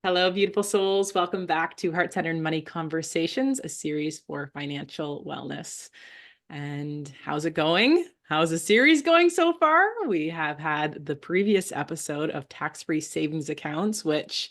Hello, beautiful souls. Welcome back to Heart-Centered Money Conversations, a series for financial wellness. And how's it going? How's the series going so far? We have had the previous episode of tax-free savings accounts, which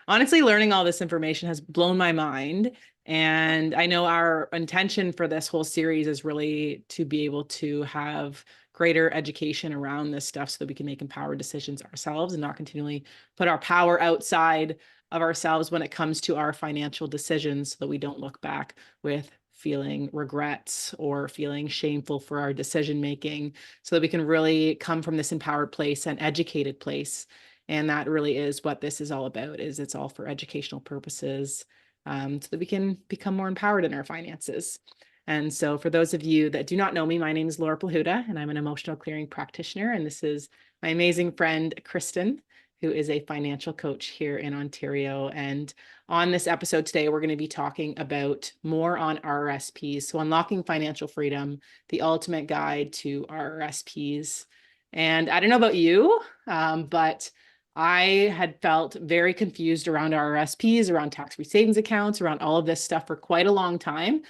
honestly, learning all this information has blown my mind. And I know our intention for this whole series is really to be able to have greater education around this stuff so that we can make empowered decisions ourselves and not continually put our power outside of ourselves when it comes to our financial decisions so that we don't look back with feeling regrets or feeling shameful for our decision making, so that we can really come from this empowered place and educated place. And that really is what this is all about, is it's all for educational purposes, so that we can become more empowered in our finances. And so for those of you that do not know me, my name is Laura Plahuta, and I'm an emotional clearing practitioner. And this is my amazing friend, Kristen, who is a financial coach here in Ontario. And on this episode today, we're going to be talking about more on RRSPs. So unlocking financial freedom, the ultimate guide to RRSPs. And I don't know about you, but I had felt very confused around RRSPs, around tax-free savings accounts, around all of this stuff for quite a long time.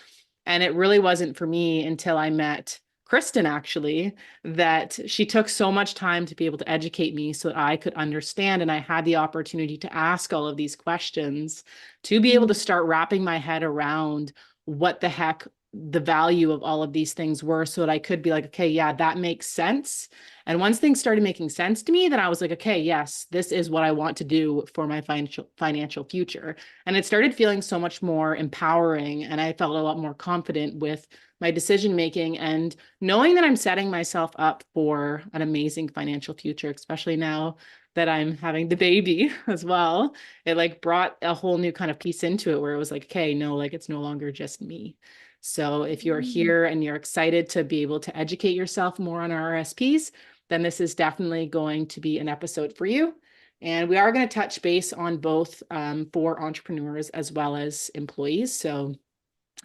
And it really wasn't for me until I met Kristen, actually, that she took so much time to be able to educate me so that I could understand. And I had the opportunity to ask all of these questions to be able to start wrapping my head around what the heck the value of all of these things were, so that I could be like, okay, yeah, that makes sense. And once things started making sense to me, then I was like, okay, yes, this is what I want to do for my financial future. And it started feeling so much more empowering. And I felt a lot more confident with my decision making and knowing that I'm setting myself up for an amazing financial future, especially now that I'm having the baby as well. It like brought a whole new kind of piece into it where it was like, okay, no, like it's no longer just me. So if you're here and you're excited to be able to educate yourself more on RRSPs, then this is definitely going to be an episode for you. And we are going to touch base on both for entrepreneurs as well as employees. So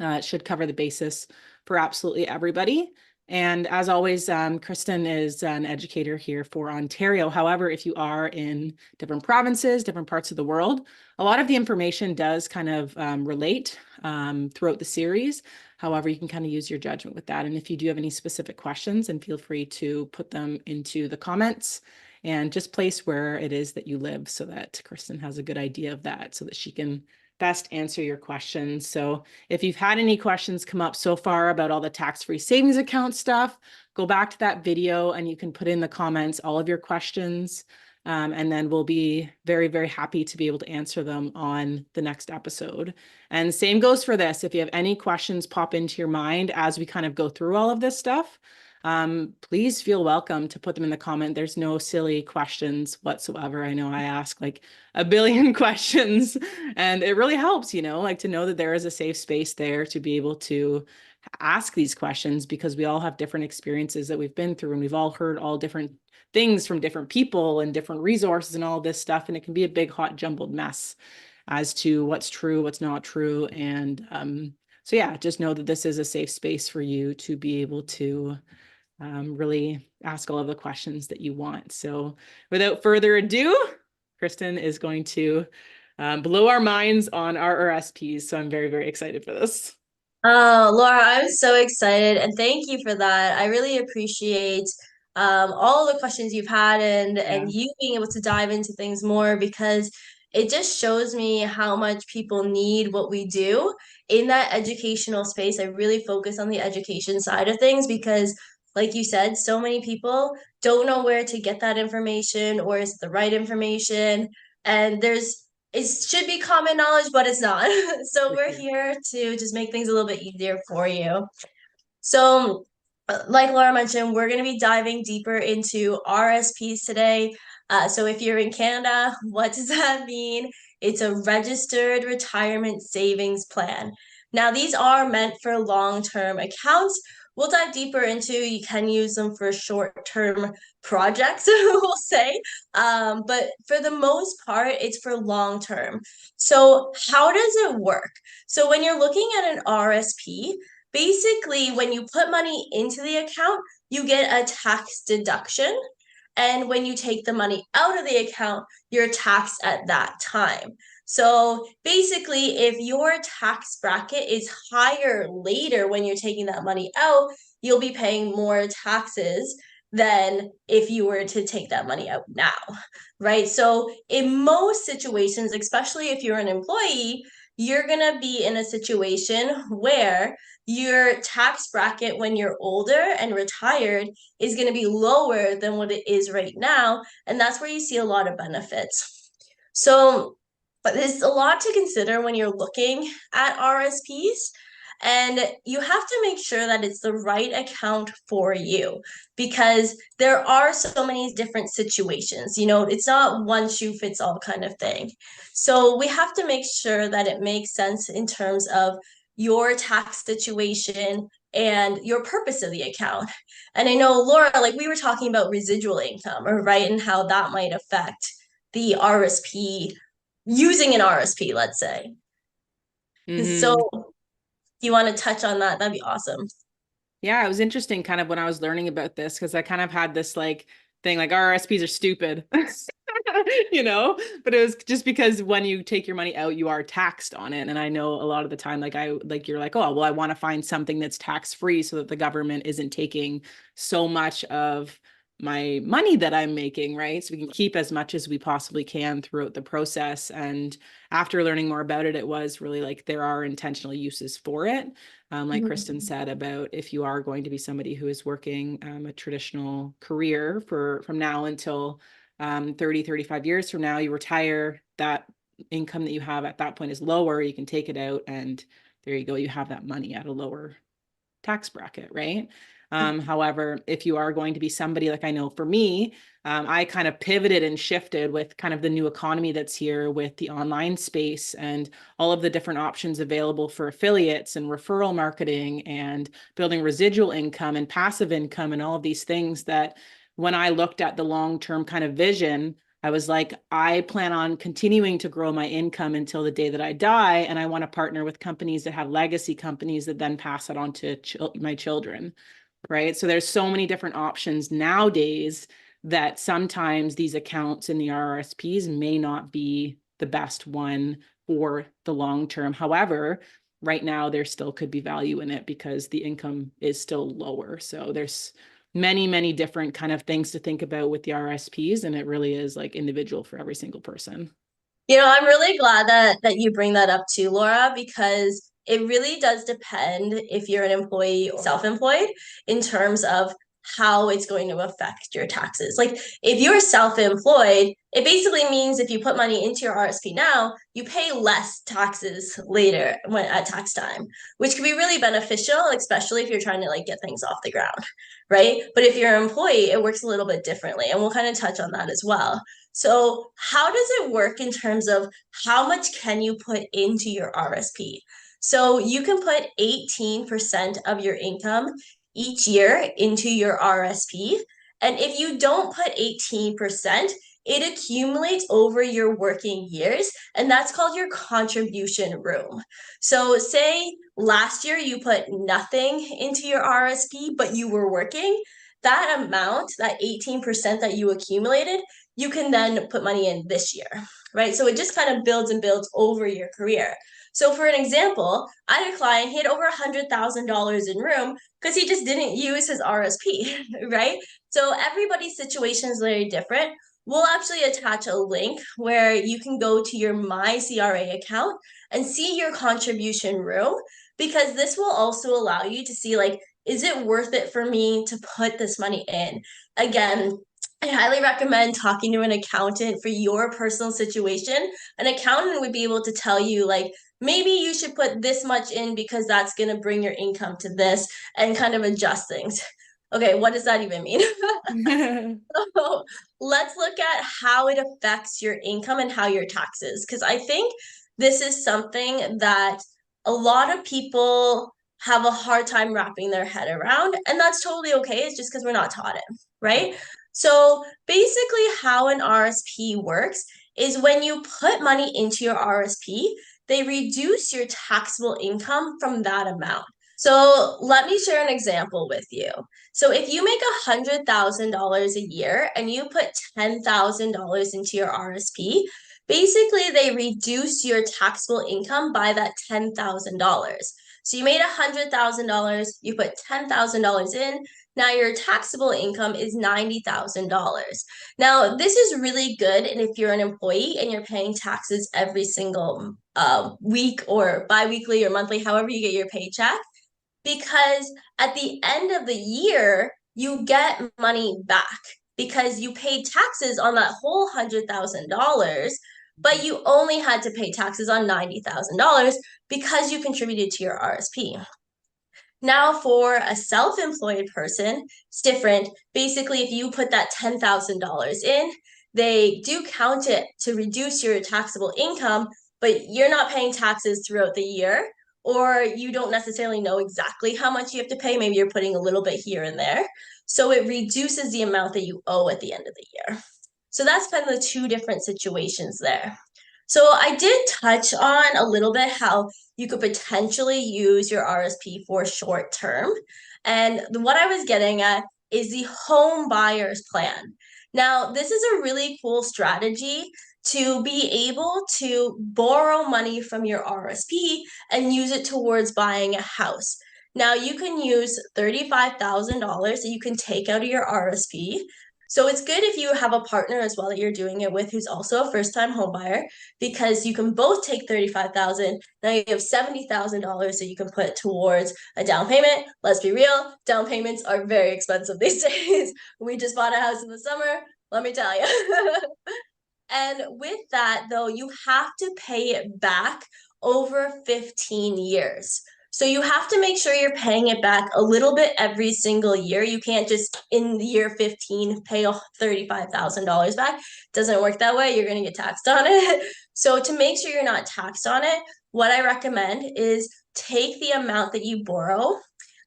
it should cover the basis for absolutely everybody. And as always, Kristen is an educator here for Ontario. However, if you are in different provinces, different parts of the world, a lot of the information does kind of relate throughout the series. However, you can kind of use your judgment with that. And if you do have any specific questions, then feel free to put them into the comments and just place where it is that you live so that Kristen has a good idea of that so that she can best answer your questions. So if you've had any questions come up so far about all the tax-free savings account stuff, go back to that video and you can put in the comments all of your questions. And then we'll be very, very happy to be able to answer them on the next episode. And same goes for this. If you have any questions pop into your mind as we kind of go through all of this stuff, please feel welcome to put them in the comment. There's no silly questions whatsoever. I know I ask like a billion questions and it really helps, like to know that there is a safe space there to be able to ask these questions, because we all have different experiences that we've been through and we've all heard all different things from different people and different resources and all this stuff. And it can be a big, hot, jumbled mess as to what's true, what's not true. And so, yeah, just know that this is a safe space for you to be able to really ask all of the questions that you want. So without further ado, Kristen is going to blow our minds on our RRSPs. So I'm very, very excited for this. Oh, Laura, I'm so excited and thank you for that. I really appreciate all the questions you've had and Yeah. you being able to dive into things more because it just shows me how much people need what we do in that educational space. I really focus on the education side of things because, like you said, so many people don't know where to get that information or is it the right information. And it should be common knowledge, but it's not. So For we're sure. here to just make things a little bit easier for you. So, like Laura mentioned, we're going to be diving deeper into RSPs today. So, if you're in Canada, what does that mean? It's a registered retirement savings plan. Now, these are meant for long-term accounts. We'll dive deeper into, you can use them for short-term projects, we'll say. But for the most part, it's for long-term. So, how does it work? So, when you're looking at an RSP, basically, when you put money into the account, you get a tax deduction. And when you take the money out of the account, you're taxed at that time. So basically, if your tax bracket is higher later when you're taking that money out, you'll be paying more taxes than if you were to take that money out now, right? So in most situations, especially if you're an employee, you're going to be in a situation where your tax bracket when you're older and retired is going to be lower than what it is right now. And that's where you see a lot of benefits. So there's a lot to consider when you're looking at RSPs. And you have to make sure that it's the right account for you because there are so many different situations. You know, it's not one shoe fits all kind of thing. So we have to make sure that it makes sense in terms of your tax situation and your purpose of the account. And I know, Laura, like we were talking about residual income, or right, and how that might affect the RSP, using an RSP, let's say. So you want to touch on that? That'd be awesome. Yeah, it was interesting kind of when I was learning about this because I kind of had this like thing like RRSPs are stupid, you know, but it was just because when you take your money out, you are taxed on it. And I know a lot of the time, you're like, oh, well, I want to find something that's tax free so that the government isn't taking so much of my money that I'm making, right? So we can keep as much as we possibly can throughout the process. And after learning more about it, it was really like there are intentional uses for it. Like Kristen said, about if you are going to be somebody who is working a traditional career from now until 30, 35 years from now, you retire, that income that you have at that point is lower, you can take it out and there you go, you have that money at a lower tax bracket, right? However, if you are going to be somebody like I know for me, I kind of pivoted and shifted with kind of the new economy that's here with the online space and all of the different options available for affiliates and referral marketing and building residual income and passive income and all of these things that when I looked at the long-term kind of vision, I was like, I plan on continuing to grow my income until the day that I die. And I want to partner with companies that have legacy companies that then pass it on to my children. Right. So there's so many different options nowadays that sometimes these accounts in the RRSPs may not be the best one for the long term. However, right now there still could be value in it because the income is still lower. So there's many different kind of things to think about with the RSPs, and it really is like individual for every single person. You know, I'm really glad that you bring that up too, Laura, because it really does depend if you're an employee or self-employed in terms of how it's going to affect your taxes. Like if you're self-employed, it basically means if you put money into your RSP now, you pay less taxes later when at tax time, which can be really beneficial, especially if you're trying to like get things off the ground, right? But if you're an employee, it works a little bit differently, and we'll kind of touch on that as well. So how does it work in terms of how much can you put into your RSP? So you can put 18% of your income each year into your RSP. And if you don't put 18%, it accumulates over your working years, and that's called your contribution room. So say last year you put nothing into your RSP, but you were working, that amount, that 18% that you accumulated, you can then put money in this year, right? So it just kind of builds and builds over your career. So for an example, I had a client, he had over $100,000 in room because he just didn't use his RSP, right? So everybody's situation is very different. We'll actually attach a link where you can go to your My CRA account and see your contribution room, because this will also allow you to see like, is it worth it for me to put this money in? Again, I highly recommend talking to an accountant for your personal situation. An accountant would be able to tell you, like, maybe you should put this much in because that's going to bring your income to this, and kind of adjust things. Okay, what does that even mean? So let's look at how it affects your income and how your taxes, because I think this is something that a lot of people have a hard time wrapping their head around, and that's totally okay. It's just because we're not taught it, right? So basically, how an RSP works is when you put money into your RSP, they reduce your taxable income from that amount. So let me share an example with you. So if you make $100,000 a year and you put $10,000 into your RSP, basically they reduce your taxable income by that $10,000. So you made $100,000, you put $10,000 in. Now your taxable income is $90,000. Now this is really good, and if you're an employee and you're paying taxes every single week or biweekly or monthly, however you get your paycheck, because at the end of the year, you get money back because you paid taxes on that whole $100,000, but you only had to pay taxes on $90,000 because you contributed to your RSP. Now, for a self-employed person, it's different. Basically, if you put that $10,000 in, they do count it to reduce your taxable income, but you're not paying taxes throughout the year, or you don't necessarily know exactly how much you have to pay. Maybe you're putting a little bit here and there. So it reduces the amount that you owe at the end of the year. So that's kind of the two different situations there. So I did touch on a little bit how you could potentially use your RSP for short term. And what I was getting at is the home buyer's plan. Now, this is a really cool strategy to be able to borrow money from your RSP and use it towards buying a house. Now, you can use $35,000 that you can take out of your RSP. So it's good if you have a partner as well that you're doing it with who's also a first-time home buyer, because you can both take 35,000. Now you have $70,000 that you can put towards a down payment. Let's be real, down payments are very expensive these days. We just bought a house in the summer, let me tell you. And with that, though, you have to pay it back over 15 years. So you have to make sure you're paying it back a little bit every single year. You can't just in the year 15 pay $35,000 back. It doesn't work that way. You're going to get taxed on it. So to make sure you're not taxed on it, what I recommend is take the amount that you borrow,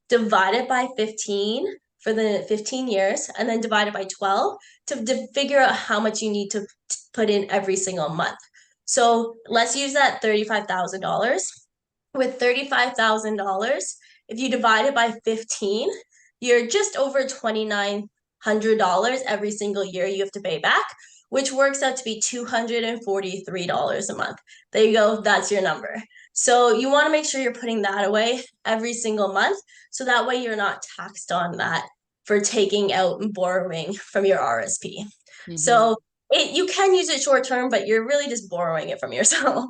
divide it by 15 for the 15 years, and then divide it by 12 to figure out how much you need to put in every single month. So let's use that $35,000. With $35,000, if you divide it by 15, you're just over $2,900 every single year you have to pay back, which works out to be $243 a month. There you go. That's your number. So you want to make sure you're putting that away every single month. So that way you're not taxed on that for taking out and borrowing from your RSP. So you can use it short term, but you're really just borrowing it from yourself.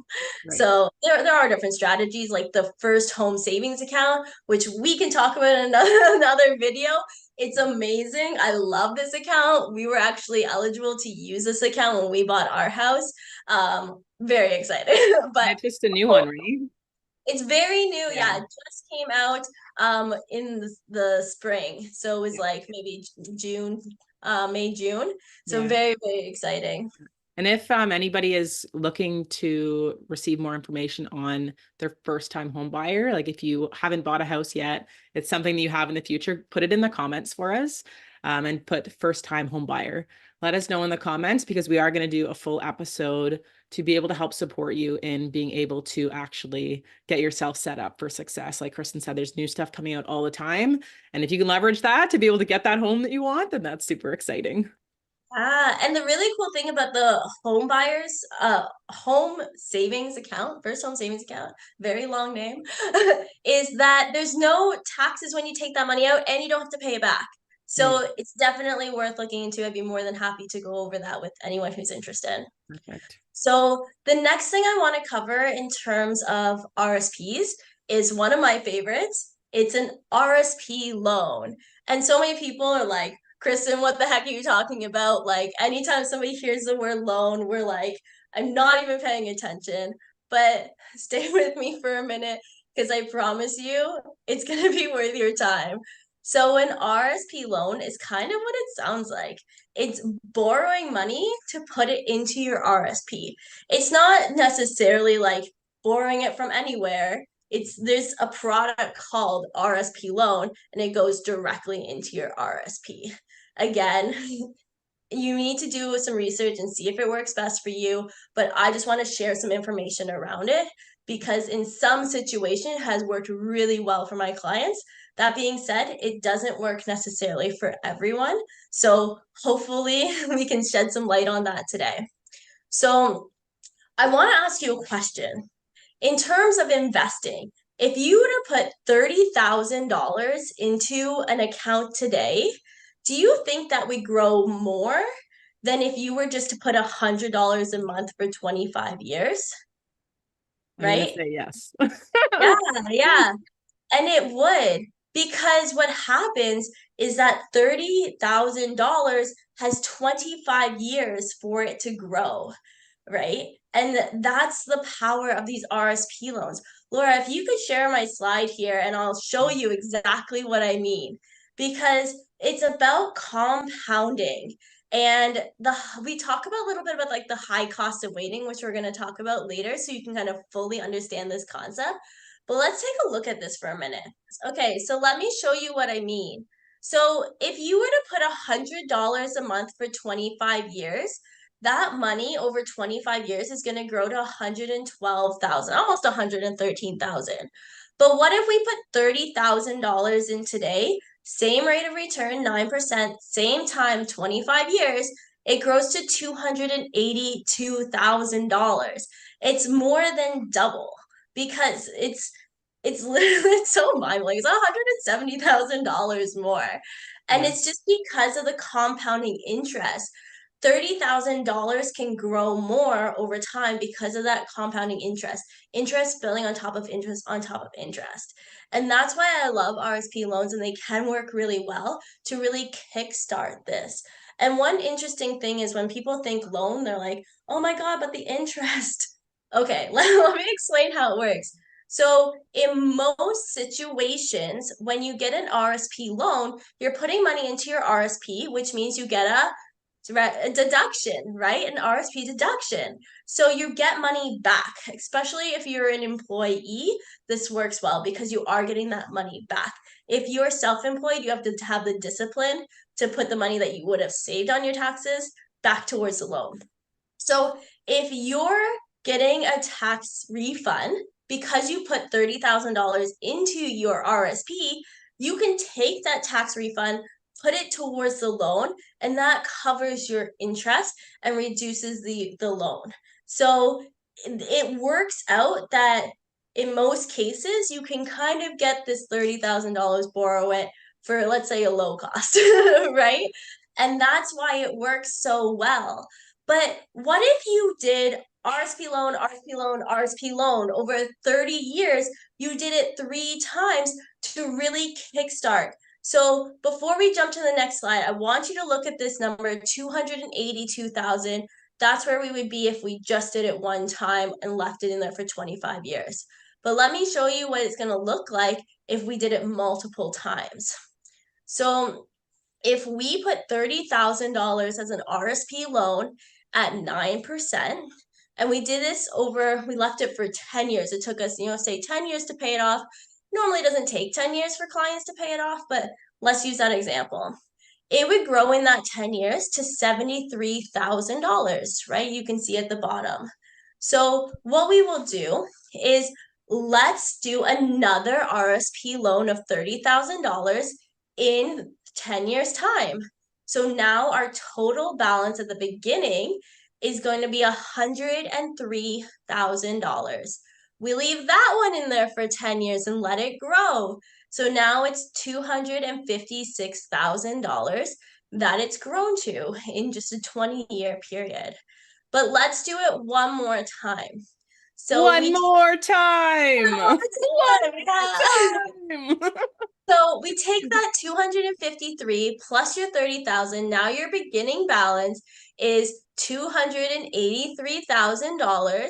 Right. So there are different strategies like the first home savings account, which we can talk about in another video. It's amazing. I love this account. We were actually eligible to use this account when we bought our house. Very excited. But It's just a new one, right? it's very new. Yeah. Yeah, it just came out in the spring. So it was like maybe June, May, June. So Yeah. very, very exciting. And if anybody is looking to receive more information on their first time home buyer, like if you haven't bought a house yet, it's something that you have in the future, put it in the comments for us and put first time home buyer. Let us know in the comments because we are going to do a full episode to be able to help support you in being able to actually get yourself set up for success. Like Kristen said, there's new stuff coming out all the time. And if you can leverage that to be able to get that home that you want, then that's super exciting. And the really cool thing about the home buyers, home savings account, first home savings account, very long name, is that there's no taxes when you take that money out and you don't have to pay it back. So it's definitely worth looking into. I'd be more than happy to go over that with anyone who's interested. Perfect. So the next thing I want to cover in terms of RSPs is one of my favorites. It's an RSP loan. And so many people are like, Kristen, what the heck are you talking about? Like anytime somebody hears the word loan, we're like, I'm not even paying attention. But stay with me for a minute because I promise you it's going to be worth your time. So an RSP loan is kind of what it sounds like. It's borrowing money to put it into your RSP. It's not necessarily like borrowing it from anywhere. There's a product called RSP loan and it goes directly into your RSP. Again, you need to do some research and see if it works best for you, but I just want to share some information around it because in some situation it has worked really well for my clients. That being said, it doesn't work necessarily for everyone. So hopefully we can shed some light on that today. So I want to ask you a question. In terms of investing, if you were to put $30,000 into an account today, do you think that would grow more than if you were just to put $100 a month for 25 years? I'm going to Right? say yes. Yeah, yeah. And it would, because what happens is that $30,000 has 25 years for it to grow, right? And that's the power of these RSP loans. Laura, if you could share my slide here and I'll show you exactly what I mean, because it's about compounding. And we talk about a little bit about like the high cost of waiting, which we're going to talk about later, so you can kind of fully understand this concept. But let's take a look at this for a minute. Okay, so let me show you what I mean. So if you were to put $100 a month for 25 years, that money over 25 years is going to grow to 112,000, almost 113,000. But what if we put $30,000 in today, same rate of return, 9%, same time, 25 years, it grows to $282,000. It's more than double because it's literally it's so mind-blowing. It's $170,000 more. And Yeah. it's just because of the compounding interest. $30,000 can grow more over time because of that compounding interest building on top of interest on top of interest. And that's why I love RSP loans, and they can work really well to really kickstart this. And one interesting thing is when people think loan, they're like, oh my God, but the interest. Okay, let me explain how it works. So in most situations, when you get an RSP loan, you're putting money into your RSP, which means you get a deduction, right? An RSP deduction. So you get money back, especially if you're an employee. This works well because you are getting that money back. If you're self-employed, you have to have the discipline to put the money that you would have saved on your taxes back towards the loan. So if you're getting a tax refund because you put $30,000 into your RSP, you can take that tax refund, put it towards the loan, and that covers your interest and reduces the loan. So it works out that in most cases, you can kind of get this $30,000, borrow it for, let's say, a low cost, right? And that's why it works so well. But what if you did RSP loan, RSP loan, RSP loan over 30 years? You did it 3 times to really kickstart. So before we jump to the next slide, I want you to look at this number, 282,000. That's where we would be if we just did it one time and left it in there for 25 years. But let me show you what it's going to look like if we did it multiple times. So if we put $30,000 as an RSP loan at 9%, and we did this over, we left it for 10 years. It took us, say 10 years to pay it off. Normally it doesn't take 10 years for clients to pay it off, but let's use that example. It would grow in that 10 years to $73,000, right? You can see at the bottom. So what we will do is let's do another RSP loan of $30,000 in 10 years time. So now our total balance at the beginning is going to be $103,000. We leave that one in there for 10 years and let it grow. So now it's $256,000 that it's grown to in just a 20-year period. But let's do it one more time. So One more time. One more time. So we take that 253 plus your 30,000. Now your beginning balance is $283,000,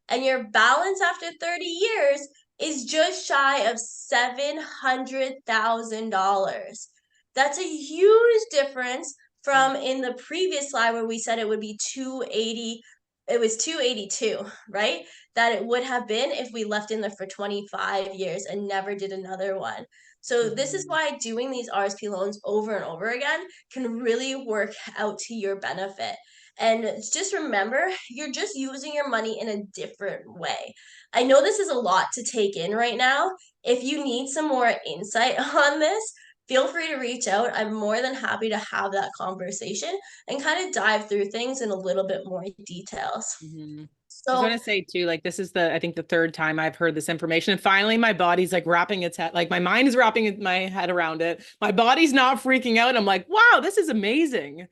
and your balance after 30 years is just shy of $700,000. That's a huge difference from in the previous slide where we said it would be 280. It was 282, right? That it would have been if we left in there for 25 years and never did another one. So this is why doing these RSP loans over and over again can really work out to your benefit. And just remember, you're just using your money in a different way. I know this is a lot to take in right now. If you need some more insight on this, feel free to reach out. I'm more than happy to have that conversation and kind of dive through things in a little bit more details. Mhm. I was So, gonna say too, like this is I think the third time I've heard this information. And finally my body's like wrapping its head, like my mind is wrapping my head around it. My body's not freaking out. I'm like, wow, this is amazing.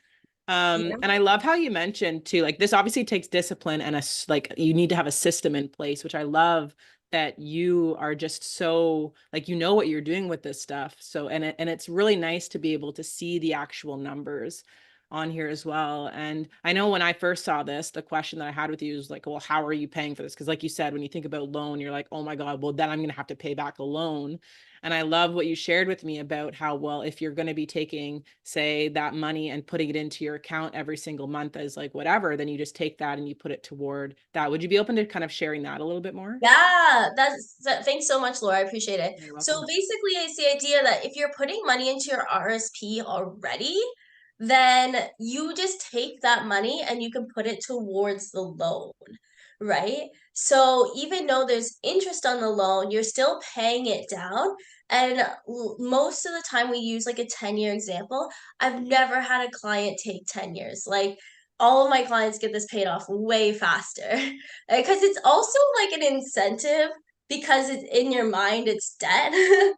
yeah, And I love how you mentioned too, like this obviously takes discipline and like you need to have a system in place, which I love that you are just so like you know what you're doing with this stuff. So and it's really nice to be able to see the actual numbers on here as well. And I know when I first saw this, the question that I had with you was like, well, how are you paying for this? Because like you said, when you think about loan, you're like, oh my God, well, then I'm going to have to pay back a loan. And I love what you shared with me about how, well, if you're going to be taking, say, that money and putting it into your account every single month as like whatever, then you just take that and you put it toward that. Would you be open to kind of sharing that a little bit more? yeah, thanks so much, Laura. I appreciate it. You're So welcome. basically, it's the idea that if you're putting money into your RSP already, then you just take that money and you can put it towards the loan, right? So even though there's interest on the loan, you're still paying it down. And most of the time, we use like a 10-year example. I've never had a client take 10 years. Like all of my clients get this paid off way faster. Because it's also like an incentive because it's in your mind, it's debt,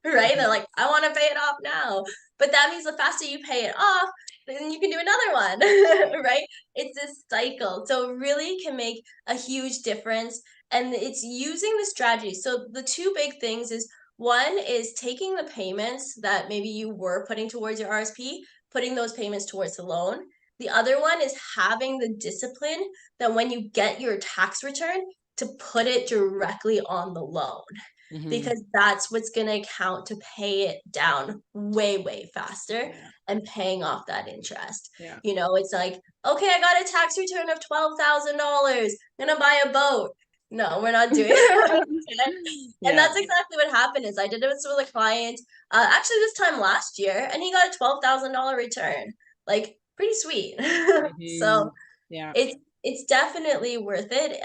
right? They're Mhm. like, I want to pay it off now. But that means the faster you pay it off, then you can do another one, right? It's this cycle. So it really can make a huge difference. And it's using the strategy. So the two big things is one is taking the payments that maybe you were putting towards your RSP, putting those payments towards the loan. The other one is having the discipline that when you get your tax return, to put it directly on the loan Mhm. because that's what's going to count to pay it down way, way faster Yeah. and paying off that interest. Yeah. You know, it's like, okay, I got a tax return of $12,000. I'm going to buy a boat. No, we're not doing that. And Yeah. that's exactly what happened is I did it with a client actually this time last year and he got a $12,000 return. Like pretty sweet. So Mhm. Yeah. it's definitely worth it.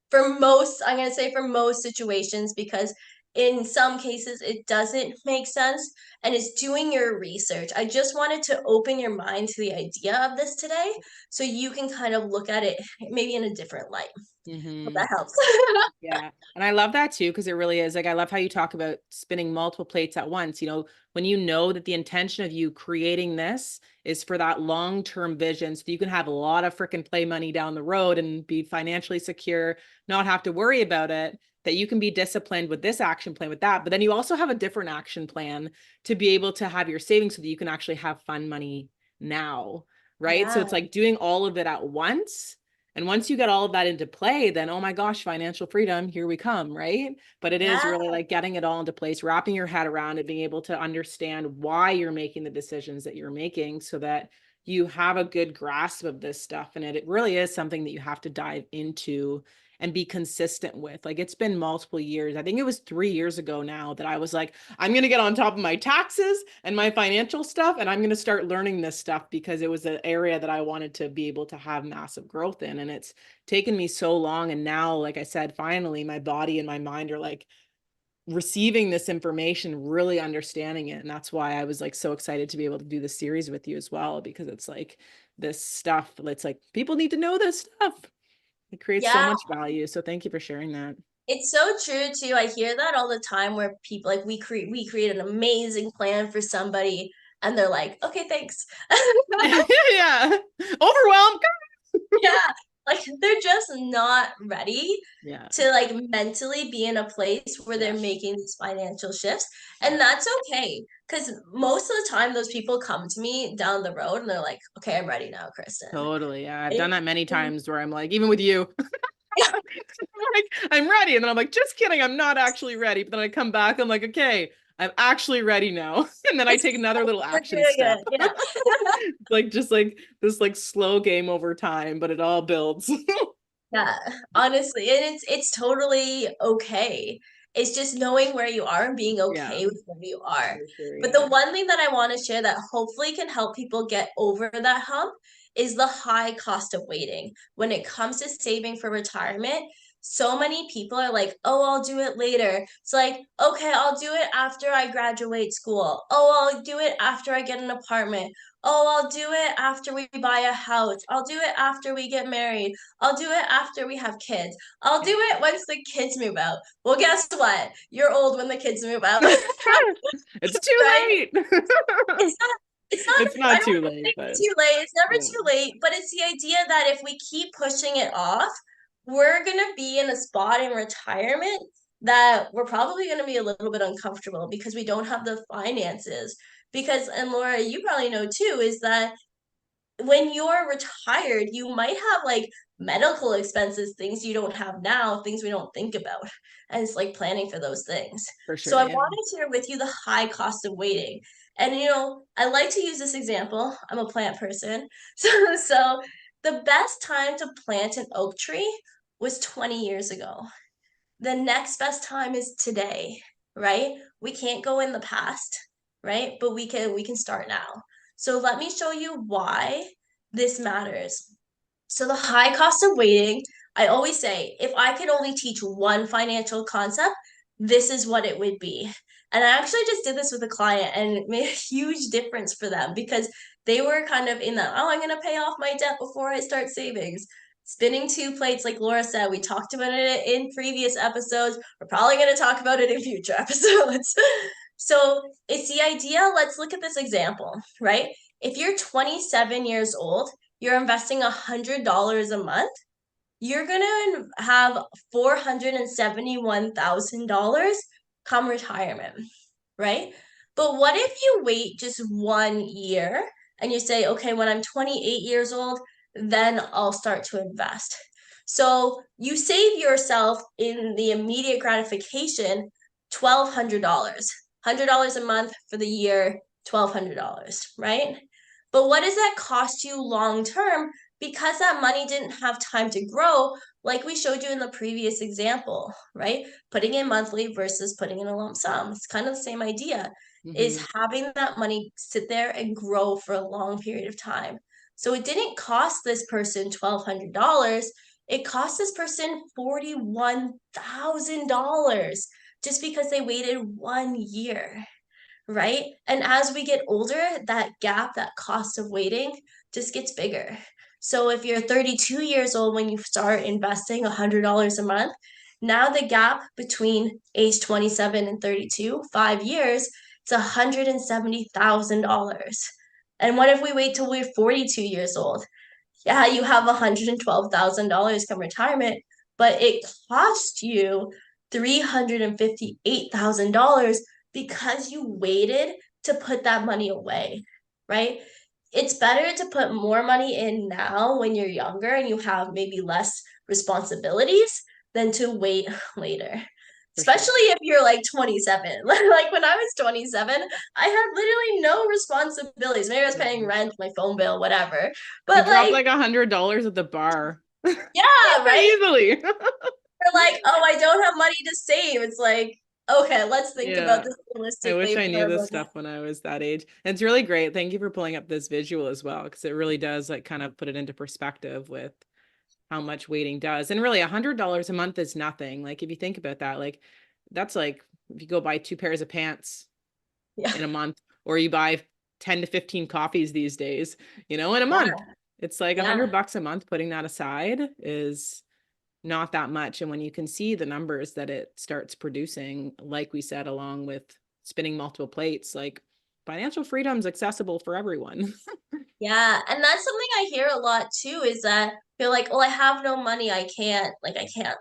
For most, I'm gonna say for most situations, because in some cases it doesn't make sense and it's doing your research. I just wanted to open your mind to the idea of this today so you can kind of look at it maybe in a different light. Hope Mhm. that helps. Yeah. And I love that too, because it really is like, I love how you talk about spinning multiple plates at once. You know, when you know that the intention of you creating this is for that long-term vision, so you can have a lot of freaking play money down the road and be financially secure, not have to worry about it, that you can be disciplined with this action plan with that. But then you also have a different action plan to be able to have your savings so that you can actually have fun money now. Right. So Yeah, it's like doing all of it at once, and once you get all of that into play, then, oh my gosh, financial freedom, here we come, right? But it is yeah, really like getting it all into place, wrapping your head around it, being able to understand why you're making the decisions that you're making so that you have a good grasp of this stuff. And it really is something that you have to dive into and be consistent with. Like it's been multiple years. I think it was 3 years ago now that I was like, I'm going to get on top of my taxes and my financial stuff. And I'm going to start learning this stuff because it was an area that I wanted to be able to have massive growth in. And it's taken me so long. And now, like I said, finally, my body and my mind are like receiving this information, really understanding it. And that's why I was like so excited to be able to do this series with you as well, because it's like this stuff, it's like people need to know this stuff. It creates so yeah. much value. So thank you for sharing that. It's so true too. I hear that all the time where people like we create an amazing plan for somebody and they're like, okay, thanks. Yeah. Overwhelmed. Yeah, like they're just not ready Yeah. to like mentally be in a place where they're Yeah. making these financial shifts. Yeah. And that's okay. Because most of the time those people come to me down the road and they're like, okay, I'm ready now, Kristen. Totally. Yeah. I've done It- that many times where I'm like, even with you, I'm like, I'm ready. And then I'm like, just kidding. I'm not actually ready. But then I come back. I'm like, okay, I'm actually ready now. And then I it's take another little we're action doing step. it. Yeah. Like just like this like slow game over time, but it all builds. Yeah, honestly, and it's totally okay. It's just knowing where you are and being Yeah, okay with where you are. for sure. But Yeah. the one thing that I want to share that hopefully can help people get over that hump is the high cost of waiting. When it comes to saving for retirement, so many people are like, oh, I'll do it later. It's like, okay, I'll do it after I graduate school. Oh, I'll do it after I get an apartment. Oh, I'll do it after we buy a house. I'll do it after we get married. I'll do it after we have kids. I'll do it once the kids move out. Well, guess what? You're old when the kids move out, It's too right? late. It's not, it's not, It's I not don't too want to late, say but it's too late. It's never yeah, too late, but it's the idea that if we keep pushing it off, we're going to be in a spot in retirement that we're probably going to be a little bit uncomfortable because we don't have the finances. Because, and Laura, you probably know too, is that when you're retired, you might have like medical expenses, things you don't have now, things we don't think about. And it's like planning for those things. for So sure. I Yeah. wanted to share with you the high cost of waiting. And I like to use this example. I'm a plant person. So the best time to plant an oak tree was 20 years ago. The next best time is today, right? We can't go in the past, right? But we can start now. So let me show you why this matters. So the high cost of waiting, I always say, if I could only teach one financial concept, this is what it would be. And I actually just did this with a client and it made a huge difference for them because they were kind of in the, oh, I'm going to pay off my debt before I start savings. Spinning two plates, like Laura said, we talked about it in previous episodes. We're probably going to talk about it in future episodes. So it's the idea. Let's look at this example, right? If you're 27 years old, you're investing $100 a month, you're going to have $471,000 come retirement, right? But what if you wait just 1 year and you say, okay, when I'm 28 years old, then I'll start to invest. So you save yourself in the immediate gratification $1,200, $100 a month for the year, $1,200, right? But what does that cost you long term? Because that money didn't have time to grow, like we showed you in the previous example, right? Putting in monthly versus putting in a lump sum. It's kind of the same idea, is Mhm. having that money sit there and grow for a long period of time. So it didn't cost this person $1,200. It cost this person $41,000 just because they waited 1 year, right? And as we get older, that gap, that cost of waiting just gets bigger. So if you're 32 years old when you start investing $100 a month, now the gap between age 27 and 32, 5 years, it's $170,000. And what if we wait till we're 42 years old? Yeah, you have $112,000 come retirement, but it cost you $358,000 because you waited to put that money away, right? It's better to put more money in now when you're younger and you have maybe less responsibilities than to wait later. For sure. Especially if you're like 27. Like when I was 27, I had literally no responsibilities. Maybe I was paying Mhm. rent, my phone bill, whatever. You But drop like, like $100 at the bar yeah, right? easily. We're like, oh, I don't have money to save. It's like, okay, let's think about Yeah. this I wish realistically I for knew a this moment. stuff when I was that age. And it's really great. Thank you for pulling up this visual as well, because it really does like kind of put it into perspective with how much waiting does. And really $100 a month is nothing. Like if you think about that, like that's like if you go buy two pairs of pants Yeah. in a month, or you buy 10 to 15 coffees these days, in a month. Yeah. It's like Yeah. $100 a month. Putting that aside is not that much. And when you can see the numbers that it starts producing, like we said, along with spinning multiple plates, like financial freedom's accessible for everyone. Yeah. And that's something I hear a lot too, is that you're like, oh, I have no money. I can't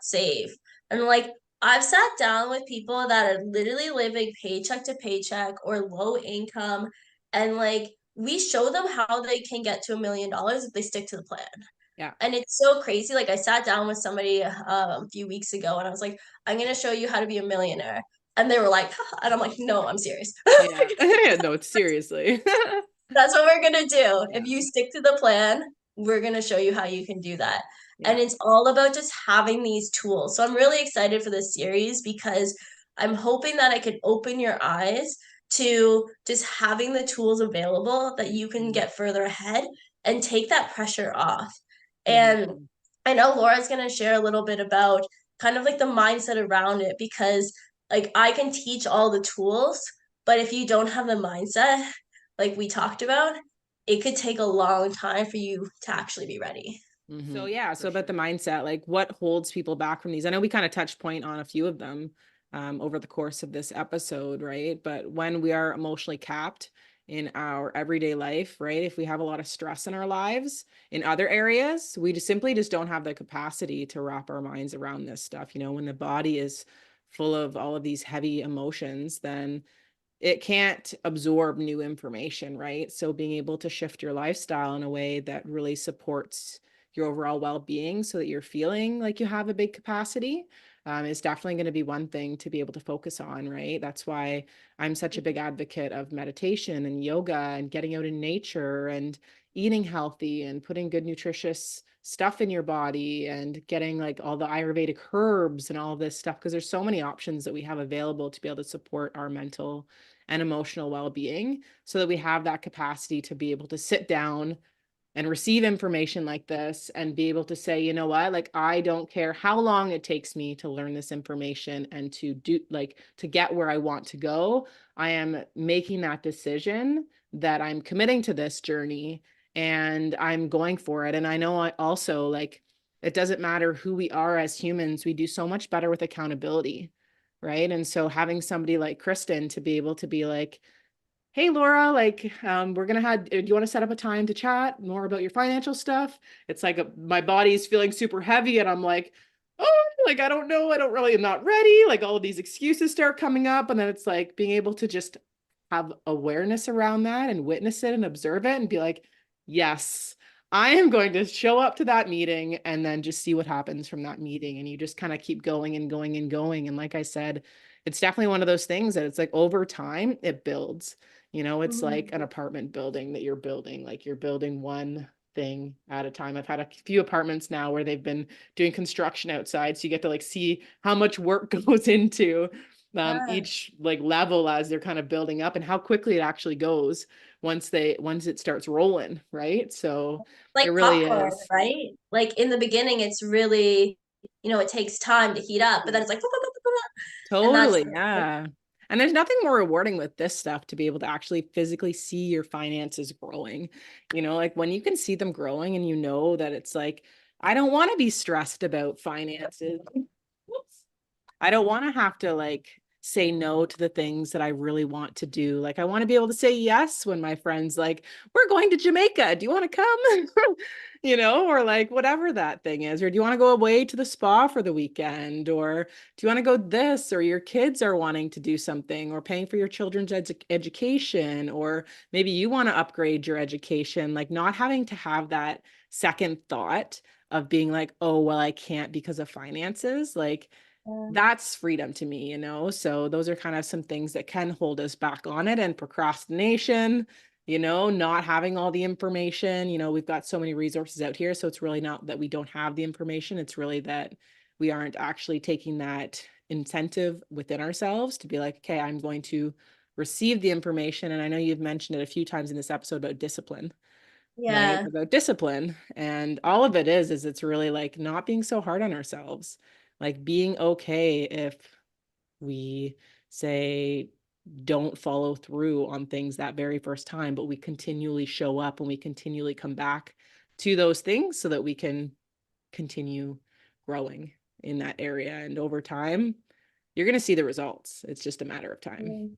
save. And like, I've sat down with people that are literally living paycheck to paycheck or low income. And like, we show them how they can get to $1 million if they stick to the plan. Yeah. And it's so crazy. Like I sat down with somebody a few weeks ago and I was like, I'm gonna show you how to be a millionaire. And they were like, and I'm like, no, I'm serious. Yeah. Yeah. No, seriously. That's what we're gonna do. If Yeah. you stick to the plan, we're gonna show you how you can do that. And Yeah. it's all about just having these tools. So I'm really excited for this series because I'm hoping that I can open your eyes to just having the tools available that you can Mhm. get further ahead and take that pressure off. And Mhm. I know Laura's going to share a little bit about kind of like the mindset around it, because like I can teach all the tools, but if you don't have the mindset, like we talked about, it could take a long time for you to actually be ready. So yeah, so about the mindset, like what holds people back from these? I know we kind of touched point on a few of them over the course of this episode, right? But when we are emotionally capped in our everyday life, right? If we have a lot of stress in our lives in other areas, we just simply just don't have the capacity to wrap our minds around this stuff. You know, when the body is full of all of these heavy emotions, then it can't absorb new information, right? So being able to shift your lifestyle in a way that really supports your overall well-being so that you're feeling like you have a big capacity is definitely going to be one thing to be able to focus on, right? That's why I'm such a big advocate of meditation and yoga and getting out in nature and eating healthy and putting good nutritious stuff in your body and getting like all the Ayurvedic herbs and all of this stuff, because there's so many options that we have available to be able to support our mental and emotional well-being so that we have that capacity to be able to sit down and receive information like this and be able to say, you know what, like I don't care how long it takes me to learn this information and to do like to get where I want to go. I am making that decision that I'm committing to this journey and I'm going for it. And I know I also like it doesn't matter who we are as humans, we do so much better with accountability. Right. And so having somebody like Kristen to be able to be like, hey Laura, like we're gonna have, do you want to set up a time to chat more about your financial stuff? It's like my body's feeling super heavy and I'm like, oh, like I don't know, I don't really, I'm not ready, like all of these excuses start coming up, and then it's like being able to just have awareness around that and witness it and observe it and be like, yes, I am going to show up to that meeting and then just see what happens from that meeting. And you just kind of keep going and going and going. And like I said, it's definitely one of those things that it's like over time it builds. You know, it's like an apartment building that you're building, like you're building one thing at a time. I've had a few apartments now where they've been doing construction outside. So you get to like see how much work goes into Yeah. each like level as they're kind of building up and how quickly it actually goes once it starts rolling, right? So it Like really popcorn, is. right? Like in the beginning, it's really, it takes time to heat up, but then it's like, and that's, Totally, yeah. And there's nothing more rewarding with this stuff to be able to actually physically see your finances growing. You know, like when you can see them growing and you know that it's like, I don't want to be stressed about finances. Whoops. I don't want to have to like say no to the things that I really want to do. Like I want to be able to say yes when my friends like, we're going to Jamaica. Do you want to come? You know, or like whatever that thing is, or do you want to go away to the spa for the weekend, or do you want to go this, or your kids are wanting to do something, or paying for your children's education, or maybe you want to upgrade your education, like not having to have that second thought of being like, oh, well, I can't because of finances. Like that's freedom to me, you know? So those are kind of some things that can hold us back on it, and procrastination, you know, not having all the information. You know, we've got so many resources out here. So it's really not that we don't have the information. It's really that we aren't actually taking that incentive within ourselves to be like, okay, I'm going to receive the information. And I know you've mentioned it a few times in this episode about discipline, right? yeah, About discipline. And all of it is it's really like not being so hard on ourselves, like being okay if we say don't follow through on things that very first time, but we continually show up and we continually come back to those things so that we can continue growing in that area. And over time, you're going to see the results. It's just a matter of time. mm,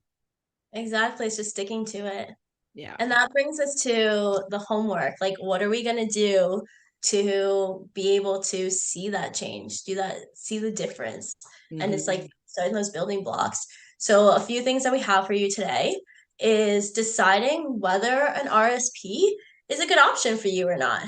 exactly. It's just sticking to it. Yeah. And that brings us to the homework. Like, what are we going to do to be able to see that change, do that, see the difference? And it's like Mm-hmm. starting those building blocks. So, a few things that we have for you today is deciding whether an RSP is a good option for you or not.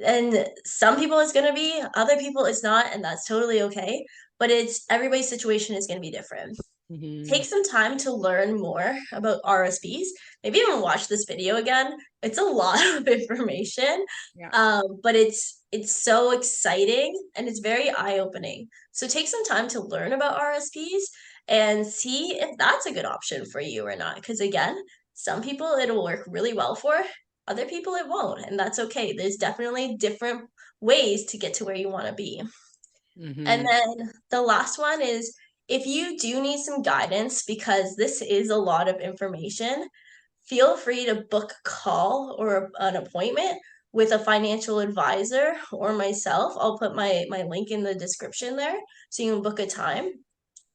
And some people it's going to be, other people it's not, and that's totally okay. But it's everybody's situation is going to be different. Mm-hmm. Take some time to learn more about RSPs. Maybe even watch this video again. It's a lot of information, Yeah. but it's so exciting and it's very eye-opening. So take some time to learn about RSPs and see if that's a good option for you or not. Because again, some people it'll work really well for, Other people it won't, and that's okay. There's definitely different ways to get to where you want to be. And Hmm. then the last one is if you do need some guidance, because this is a lot of information, feel free to book a call or an appointment with a financial advisor or myself. I'll put my link in the description there so you can book a time.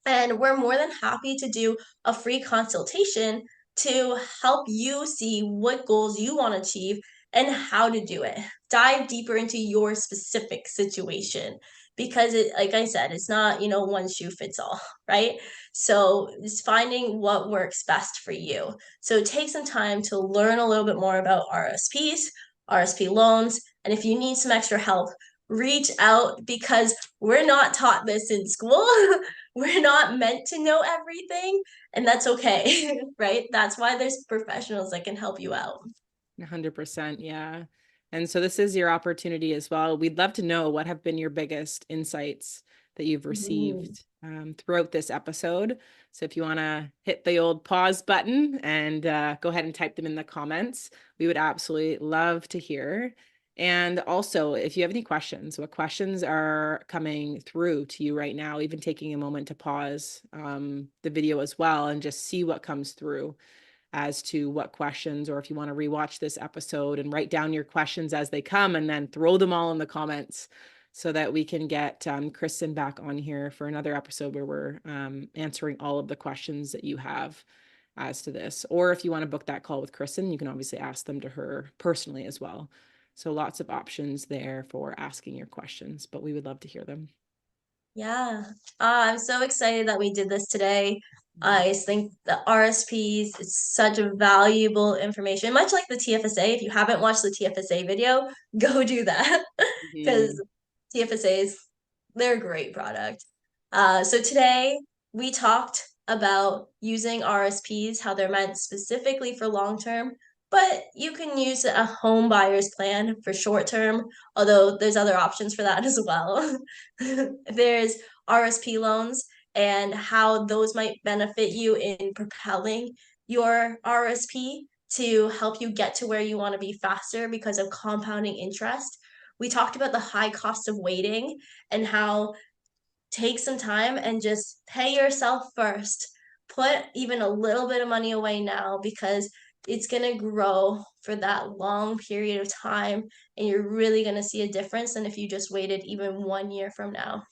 And we're more than happy to do a free consultation to help you see what goals you want to achieve and how to do it. Dive deeper into your specific situation because it, like I said, it's not, one shoe fits all, right? So it's finding what works best for you. So take some time to learn a little bit more about RSPs, RSP loans, and if you need some extra help, reach out because we're not taught this in school. We're not meant to know everything, and that's okay, right? That's why there's professionals that can help you out. 100%. Yeah. And so this is your opportunity as well. We'd love to know what have been your biggest insights that you've Mm. received throughout this episode. So if you want to hit the old pause button and go ahead and type them in the comments, we would absolutely love to hear. And also, if you have any questions, what questions are coming through to you right now, even taking a moment to pause the video as well and just see what comes through as to what questions, or if you want to rewatch this episode and write down your questions as they come and then throw them all in the comments so that we can get Kristen back on here for another episode where we're answering all of the questions that you have as to this. Or if you want to book that call with Kristen, you can obviously ask them to her personally as well. So lots of options there for asking your questions, but we would love to hear them. Yeah. I'm so excited that we did this today. I think the RSPs is such a valuable information, much like the TFSA. If you haven't watched the TFSA video, go do that because Mhm. TFSAs, they're a great product. So today we talked about using RSPs, how they're meant specifically for long term, but you can use a home buyer's plan for short term, although there's other options for that as well. There's RSP loans and how those might benefit you in propelling your RSP to help you get to where you want to be faster because of compounding interest. We talked about the high cost of waiting and how take some time and just pay yourself first. Put even a little bit of money away now because it's going to grow for that long period of time and you're really going to see a difference than if you just waited even 1 year from now.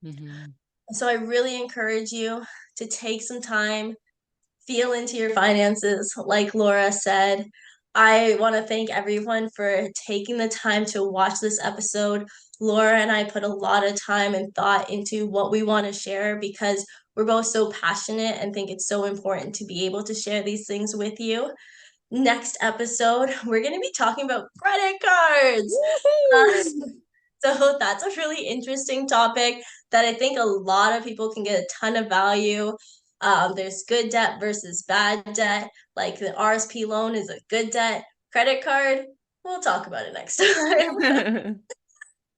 Mhm. So I really encourage you to take some time, feel into your finances, like Laura said. I want to thank everyone for taking the time to watch this episode. Laura and I put a lot of time and thought into what we want to share because we're both so passionate and think it's so important to be able to share these things with you. Next episode, we're going to be talking about credit cards. Uh, Woohoo! so that's a really interesting topic that I think a lot of people can get a ton of value. There's good debt versus bad debt. Like the RSP loan is a good debt. Credit card, we'll talk about it next time.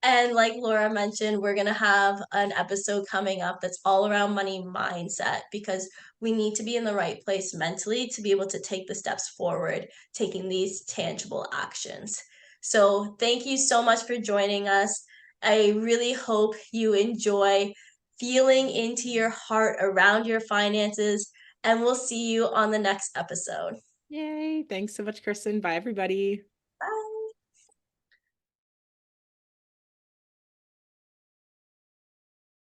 And like Laura mentioned, we're going to have an episode coming up that's all around money mindset because we need to be in the right place mentally to be able to take the steps forward, taking these tangible actions. So, thank you so much for joining us. I really hope you enjoy feeling into your heart around your finances, and we'll see you on the next episode. Yay. Thanks so much, Kristen. Bye, everybody.